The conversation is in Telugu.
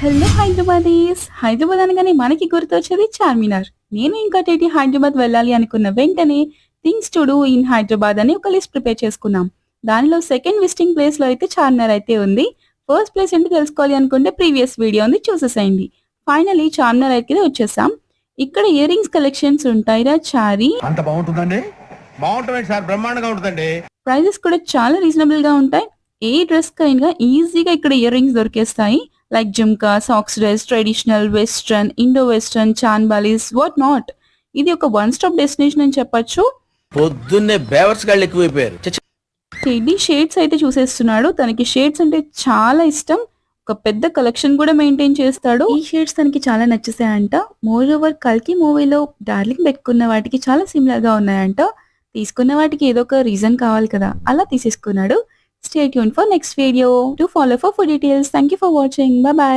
హలో హైదరాబాదీస్! హైదరాబాద్ అనగానే మనకి గుర్తొచ్చేది చార్మినార్. నేను ఇంకా టీటీ హైదరాబాద్ వెళ్ళాలి అనుకున్న వెంటనే things to do in Hyderabad అని ఒక లిస్ట్ ప్రిపేర్ చేసుకున్నాం. దానిలో సెకండ్ విజిటింగ్ ప్లేస్‌లో అయితే చార్మినార్ అయితే ఉంది. ఫస్ట్ ప్లేస్ ఏంటో తెలుసుకోవాలి అనుకుంటే ప్రీవియస్ వీడియో ఉంది చూసేసేయండి. ఫైనల్లీ చార్మినార్ అయితే వచ్చేసాం. ఇక్కడ ఇయర్ రింగ్స్ కలెక్షన్స్ ఉంటాయిరా చారీ. అంత బాగుంటుందండి. బాగుంటుంది సార్, బ్రహ్మాండంగా ఉంటుందండి. ప్రైజెస్ కూడా చాలా రీజనబుల్‌గా ఉంటాయి. ఏ డ్రెస్‌కైనా ఈజీగా ఇక్కడ ఇయర్ రింగ్స్ దొరికేస్తాయి. Like jhumkas, oxidise, traditional, western, Indo western, chandbalis what not. ఇది ఒక వన్ స్టాప్ డెస్టినేషన్ అని చెప్పొచ్చు. పొద్దున్నే బేవర్స్ గాళ్ళు ఎక్కువైపోయారు. టెడ్డీ షేడ్స్ అయితే చూసేస్తున్నాడు. తనకి షేడ్స్ అంటే చాలా ఇష్టం. ఒక పెద్ద కలెక్షన్ కూడా మెయింటైన్ చేస్తాడు. ఈ షేడ్స్ తనకి చాలా నచ్చేసాయంట. మోర్ ఓవర్ కల్కి మూవీలో డార్లింగ్ పెట్టుకున్న వాటికి చాలా సిమిలర్ గా ఉన్నాయంట. తీసుకున్న వాటికి ఏదో ఒక రీజన్ కావాలి కదా, అలా తీసేసుకున్నాడు. Stay tune for next video. To follow for food details. Thank you for watching. Bye by.